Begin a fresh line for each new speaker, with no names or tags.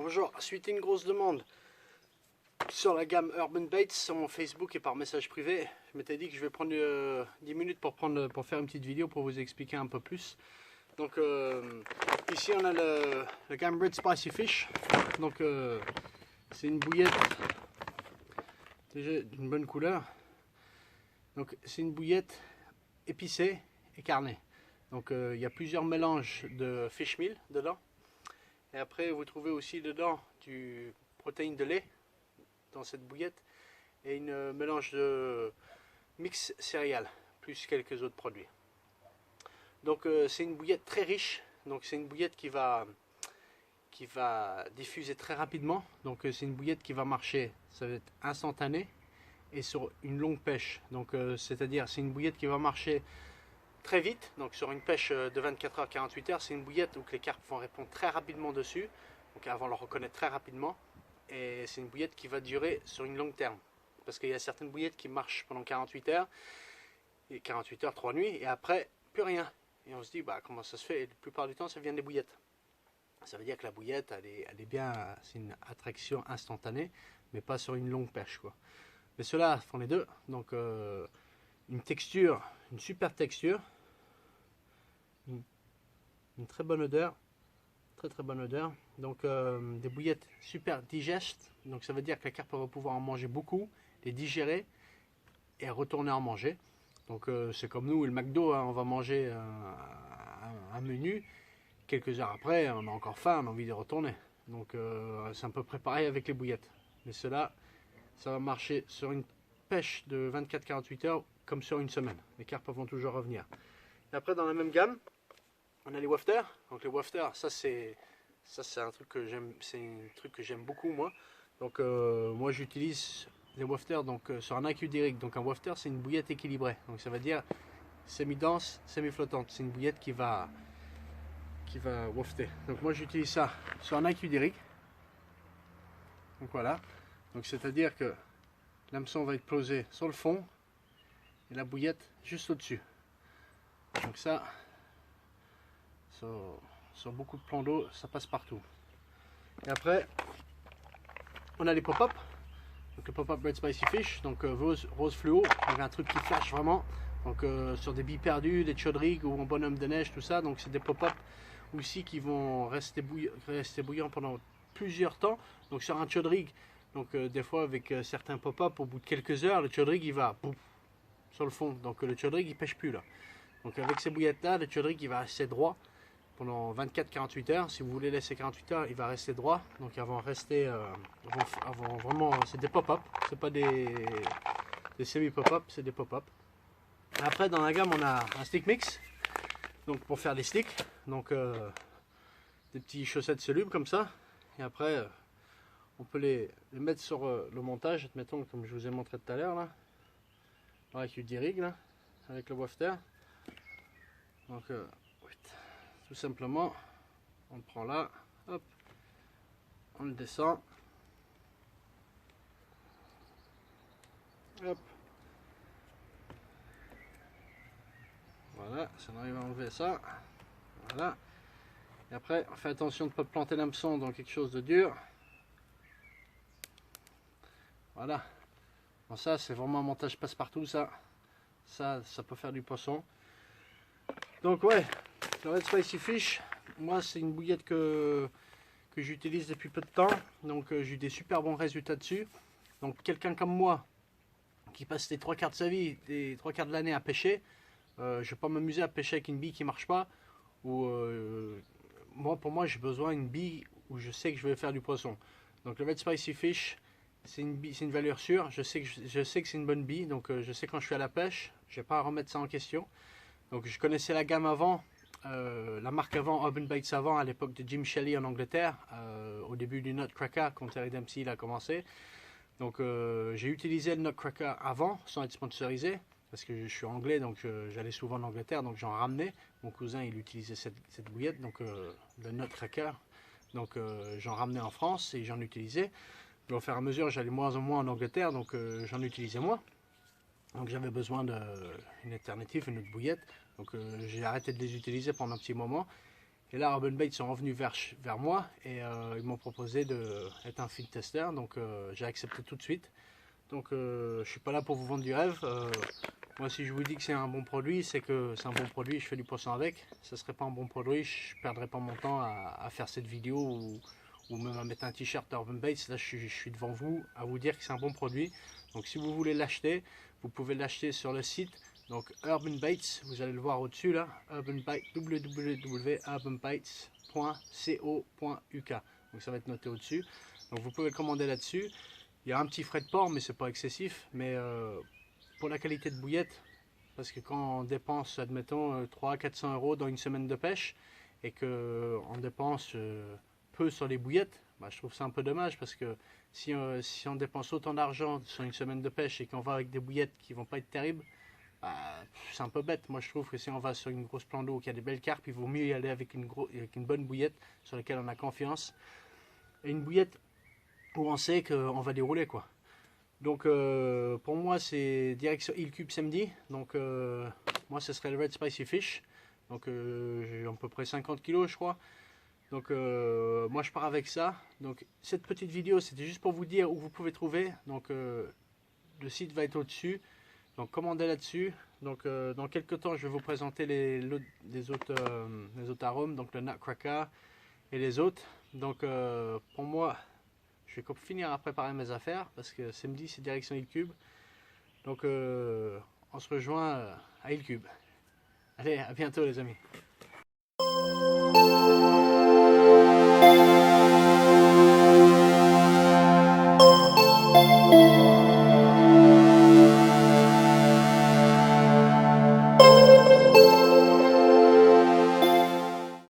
Bonjour, suite à une grosse demande sur la gamme Urban Baits sur mon Facebook et par message privé, je m'étais dit que je vais prendre 10 minutes pour faire une petite vidéo pour vous expliquer un peu plus. Donc ici on a le gamme Red Spicy Fish. Donc c'est une bouillette déjà d'une bonne couleur. Donc c'est une bouillette épicée et carnée. Donc il y a plusieurs mélanges de fish meal dedans. Et après vous trouvez aussi dedans du protéine de lait dans cette bouillette et une mélange de mix céréales plus quelques autres produits. Donc c'est une bouillette très riche. Donc c'est une bouillette qui va diffuser très rapidement. Donc c'est une bouillette qui va marcher, ça va être instantané et sur une longue pêche. Donc c'est-à-dire c'est une bouillette qui va marcher très vite, donc sur une pêche de 24 heures, 48 heures, c'est une bouillette où les carpes vont répondre très rapidement dessus, donc elles vont le reconnaître très rapidement, et c'est une bouillette qui va durer sur une longue terme, parce qu'il y a certaines bouillettes qui marchent pendant 48 heures, et 48 heures, 3 nuits, et après, plus rien. Et on se dit, bah comment ça se fait? Et la plupart du temps, ça vient des bouillettes. Ça veut dire que la bouillette, elle est bien, c'est une attraction instantanée, mais pas sur une longue pêche, quoi. Mais ceux-là font les deux, donc une texture, une super texture, une très bonne odeur, très bonne odeur. Donc des bouillettes super digestes, donc ça veut dire que la carpe va pouvoir en manger beaucoup, les digérer et retourner en manger. Donc c'est comme nous et le McDo, hein, on va manger un menu, quelques heures après on a encore faim, on a envie de retourner. Donc c'est un peu préparé avec les bouillettes. Mais cela, ça va marcher sur une pêche de 24-48 heures comme sur une semaine. Les carpes vont toujours revenir. Et après dans la même gamme, on a les wafters. Donc les wafters, ça c'est un truc que j'aime beaucoup moi. Donc moi j'utilise les wafters donc sur un AQ direct. Donc un wafter c'est une bouillette équilibrée. Donc ça veut dire semi-dense, semi-flottante. C'est une bouillette qui va wafter. Donc moi j'utilise ça sur un AQ direct. Donc voilà. Donc c'est-à-dire que l'hameçon va être posé sur le fond et la bouillette juste au-dessus. Donc ça, sur beaucoup de plans d'eau, ça passe partout. Et après, on a les pop-up. Donc le pop-up Red Spicy Fish, donc rose fluo, donc un truc qui flash vraiment. Donc sur des billes perdues, des chaudrigues ou en bonhomme de neige, tout ça. Donc c'est des pop-up aussi qui vont rester bouillants pendant plusieurs temps. Donc sur un chaudrigue, donc des fois avec certains pop-up, au bout de quelques heures, le chaudrigue il va boum, sur le fond. Donc le chaudrigue il pêche plus là. Donc avec ces bouillettes là, le chaudrigue il va rester droit pendant 24-48 heures. Si vous voulez laisser 48 heures, il va rester droit. Donc ils vont rester, vraiment, c'est des pop-up, c'est pas des semi-pop-up, c'est des pop-up. Après dans la gamme on a un stick mix, donc pour faire des sticks, donc des petits chaussettes solubles comme ça. Et après on peut les mettre sur le montage, admettons comme je vous ai montré tout à l'heure là, avec du rig là, avec le wafter. Donc tout simplement on le prend là, hop, on le descend, hop, voilà, ça on arrive à enlever ça, voilà. Et après on fait attention de ne pas planter l'hameçon dans quelque chose de dur. Voilà. Bon, ça c'est vraiment un montage passe-partout, ça peut faire du poisson. Donc ouais, le Red Spicy Fish, moi c'est une bouillette que j'utilise depuis peu de temps. Donc j'ai eu des super bons résultats dessus. Donc quelqu'un comme moi qui passe les 3 quarts de sa vie, les 3 quarts de l'année à pêcher, je ne vais pas m'amuser à pêcher avec une bille qui marche pas. Ou pour moi j'ai besoin d'une bille où je sais que je vais faire du poisson. Donc le Red Spicy Fish, c'est une valeur sûre. Je sais que c'est une bonne bille. Donc je sais quand je suis à la pêche, je n'ai pas à remettre ça en question. Donc je connaissais la gamme avant, la marque avant, Urban Baits avant, à l'époque de Jim Shelley en Angleterre, au début du Nutcracker quand Terry Dempsey a commencé. Donc j'ai utilisé le Nutcracker avant, sans être sponsorisé, parce que je suis anglais, donc j'allais souvent en Angleterre, donc j'en ramenais. Mon cousin il utilisait cette bouillette, donc le Nutcracker, donc j'en ramenais en France et j'en utilisais. Mais au fur et à mesure j'allais moins en moins en Angleterre, donc j'en utilisais moins. Donc j'avais besoin d'une alternative, une autre bouillette. Donc j'ai arrêté de les utiliser pendant un petit moment. Et là, Urban Baits sont revenus vers moi et ils m'ont proposé d'être un feed tester. Donc j'ai accepté tout de suite. Donc je suis pas là pour vous vendre du rêve. Moi, si je vous dis que c'est un bon produit, c'est que c'est un bon produit, je fais du poisson avec. Ce serait pas un bon produit, je perdrais pas mon temps à faire cette vidéo ou même à mettre un t-shirt Urban Baits. Là, je suis devant vous à vous dire que c'est un bon produit. Donc si vous voulez l'acheter, vous pouvez l'acheter sur le site. Donc Urban Baits, vous allez le voir au-dessus là, www.urbanbaits.co.uk. Donc ça va être noté au-dessus. Donc vous pouvez le commander là-dessus. Il y a un petit frais de port, mais c'est pas excessif. Mais pour la qualité de bouillette, parce que quand on dépense, admettons, 300-400 € dans une semaine de pêche, et qu'on dépense peu sur les bouillettes, bah, je trouve ça un peu dommage, parce que si on dépense autant d'argent sur une semaine de pêche et qu'on va avec des bouillettes qui vont pas être terribles, bah, c'est un peu bête. Moi je trouve que si on va sur une grosse plan d'eau qui a des belles carpes, il vaut mieux y aller avec une bonne bouillette sur laquelle on a confiance, et une bouillette où on sait qu'on va dérouler quoi. Donc pour moi c'est direction Île Cube samedi. Donc moi ce serait le Red Spicy Fish. Donc j'ai à peu près 50 kg je crois. Donc moi je pars avec ça. Donc cette petite vidéo c'était juste pour vous dire où vous pouvez trouver. Donc le site va être au-dessus. Donc commandez là-dessus. Donc dans quelques temps je vais vous présenter les autres arômes. Donc le Nutcracker et les autres. Donc pour moi je vais finir à préparer mes affaires parce que samedi c'est direction Île Cube. Donc on se rejoint à Île Cube. Allez, à bientôt les amis.